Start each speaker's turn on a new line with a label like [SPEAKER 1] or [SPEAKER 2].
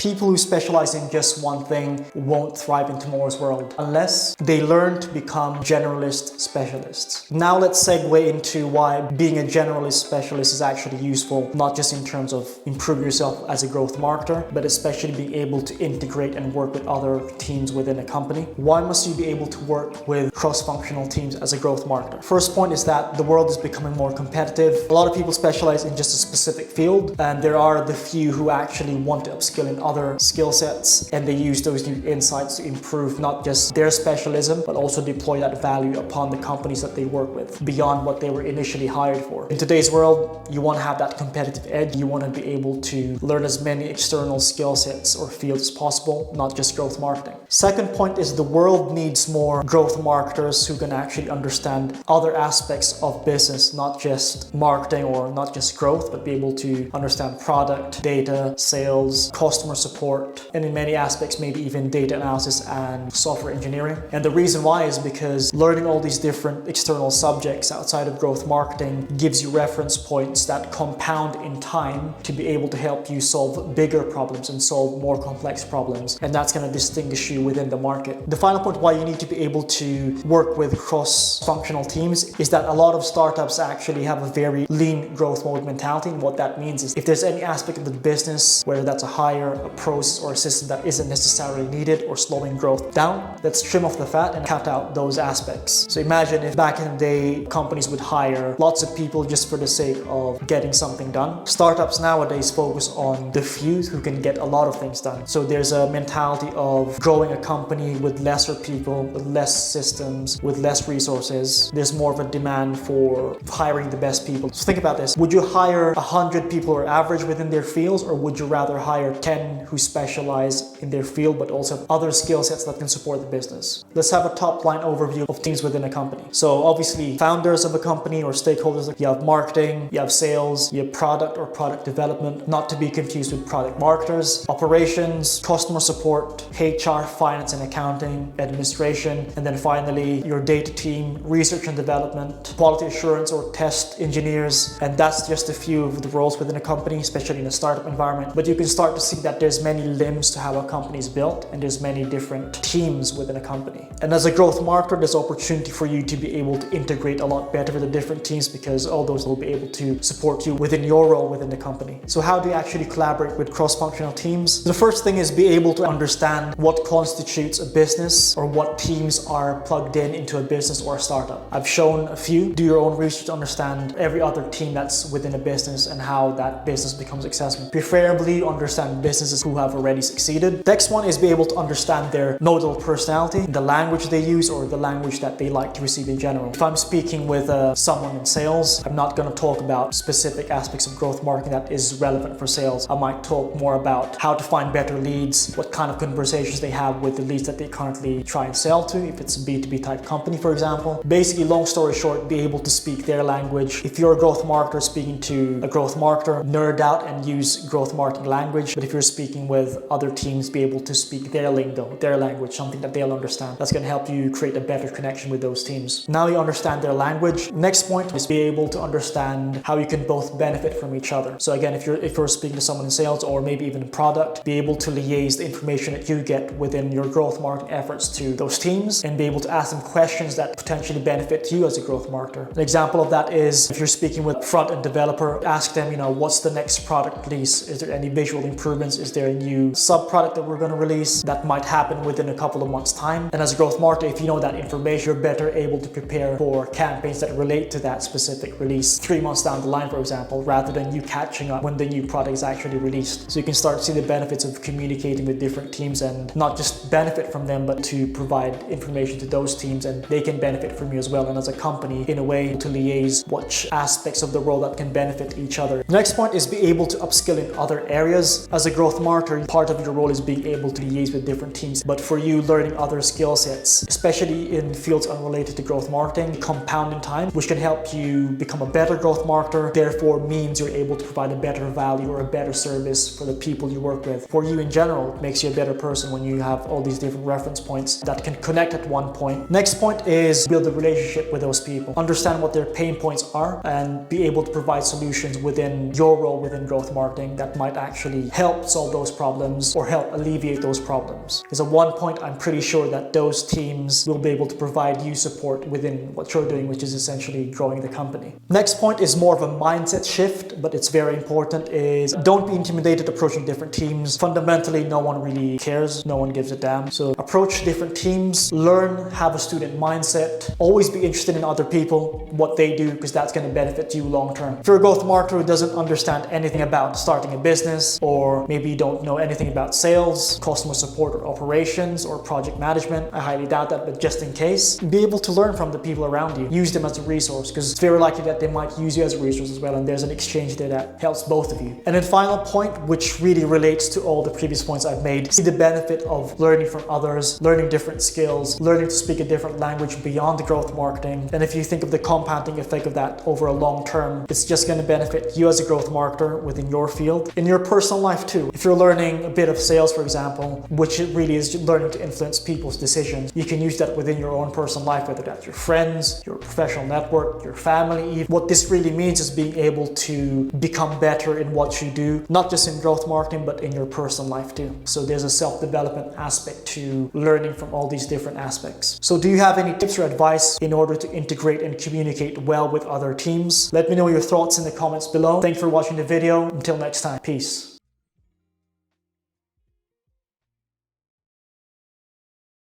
[SPEAKER 1] People who specialize in just one thing won't thrive in tomorrow's world unless they learn to become generalist specialists. Now let's segue into why being a generalist specialist is actually useful, not just in terms of improving yourself as a growth marketer, but especially being able to integrate and work with other teams within a company. Why must you be able to work with cross-functional teams as a growth marketer? First point is that the world is becoming more competitive. A lot of people specialize in just a specific field, and there are the few who actually want to upskill in other skill sets, and they use those new insights to improve not just their specialism, but also deploy that value upon the companies that they work with beyond what they were initially hired for. In today's world, you want to have that competitive edge. You want to be able to learn as many external skill sets or fields as possible, not just growth marketing. Second point is the world needs more growth marketers who can actually understand other aspects of business, not just marketing or not just growth, but be able to understand product, data, sales, customer support, and in many aspects, maybe even data analysis and software engineering. And the reason why is because learning all these different external subjects outside of growth marketing gives you reference points that compound in time to be able to help you solve bigger problems and solve more complex problems. And that's going to distinguish you within the market. The final point why you need to be able to work with cross-functional teams is that a lot of startups actually have a very lean growth mode mentality. And what that means is if there's any aspect of the business, whether that's a hire, a process, or a system that isn't necessarily needed or slowing growth down, let's trim off the fat and cut out those aspects. So imagine if back in the day, companies would hire lots of people just for the sake of getting something done. Startups nowadays focus on the few who can get a lot of things done. So there's a mentality of growing a company with lesser people, with less systems, with less resources. There's more of a demand for hiring the best people. So think about this. Would you hire 100 people who are average within their fields, or would you rather hire 10 who specialize in their field but also have other skill sets that can support the business? Let's have a top line overview of teams within a company. So obviously founders of a company or stakeholders, you have marketing, you have sales, you have product or product development, not to be confused with product marketers, operations, customer support, HR, finance and accounting, administration, and then finally your data team, research and development, quality assurance or test engineers. And that's just a few of the roles within a company, especially in a startup environment. But you can start to see that there's many limbs to how a company is built, and there's many different teams within a company. And as a growth marketer, there's opportunity for you to be able to integrate a lot better with the different teams, because all those will be able to support you within your role within the company. So how do you actually collaborate with cross-functional teams? The first thing is be able to understand what constitutes a business or what teams are plugged in into a business or a startup. I've shown a few. Do your own research to understand every other team that's within a business and how that business becomes successful. Preferably understand businesses who have already succeeded. Next one is be able to understand their nodal personality, the language they use or the language that they like to receive in general. If I'm speaking with someone in sales, I'm not going to talk about specific aspects of growth marketing that is relevant for sales. I might talk more about how to find better leads, what kind of conversations they have with the leads that they currently try and sell to, if it's a B2B type company, for example. Basically, long story short, be able to speak their language. If you're a growth marketer speaking to a growth marketer, nerd out and use growth marketing language. But if you're speaking with other teams, be able to speak their lingo, their language, something that they'll understand. That's going to help you create a better connection with those teams. Now you understand their language. Next point is be able to understand how you can both benefit from each other. So again, if you're speaking to someone in sales or maybe even in product, be able to liaise the information that you get within your growth marketing efforts to those teams and be able to ask them questions that potentially benefit you as a growth marketer. An example of that is if you're speaking with front-end developer, ask them, what's the next product release? Is there any visual improvements? Is there a new sub-product that we're going to release that might happen within a couple of months' time? And as a growth marketer, if you know that information, you're better able to prepare for campaigns that relate to that specific release 3 months down the line, for example, rather than you catching up when the new product is actually released. So you can start to see the benefits of communicating with different teams and not just benefit from them, but to provide information to those teams and they can benefit from you as well. And as a company, in a way, to liaise which aspects of the role that can benefit each other. The next point is be able to upskill in other areas. As a growth marketer, part of your role is being able to liaise with different teams, but for you, learning other skill sets, especially in fields unrelated to growth marketing, compound in time, which can help you become a better growth marketer, therefore means you're able to provide a better value or a better service for the people you work with. For you in general, it makes you a better person when you have all these different reference points that can connect at one point. Next point is build a relationship with those people. Understand what their pain points are and be able to provide solutions within your role within growth marketing that might actually help solve those problems or help alleviate those problems. Because at one point, I'm pretty sure that those teams will be able to provide you support within what you're doing, which is essentially growing the company. Next point is more of a mindset shift, but it's very important, is don't be intimidated approaching different teams. Fundamentally, no one really cares. No one gives a damn. So approach different teams, learn, have a student mindset, always be interested in other people, what they do, because that's going to benefit you long term. If you're a growth marketer who doesn't understand anything about starting a business, or maybe you don't know anything about sales, customer support, or operations, or project management, I highly doubt that, but just in case, be able to learn from the people around you. Use them as a resource, because it's very likely that they might use you as a resource as well, and there's an exchange there that helps both of you. And then final point, which really relates to all the previous points I've made, see the benefit of learning from others, learning different skills, learning to speak a different language beyond the growth marketing. And if you think of the compounding effect of that over a long term, it's just going to benefit you as a growth marketer within your field, in your personal life too. If you're learning a bit of sales, for example, which it really is learning to influence people's decisions, you can use that within your own personal life, whether that's your friends, your professional network, your family. What this really means is being able to become better in what you do, not just in growth marketing, but in your personal life too. So there's a self-development aspect to learning from all these different aspects. So do you have any tips or advice in order to integrate and communicate well with other teams? Let me know your thoughts in the comments below. Thanks for watching the video. Until next time, peace.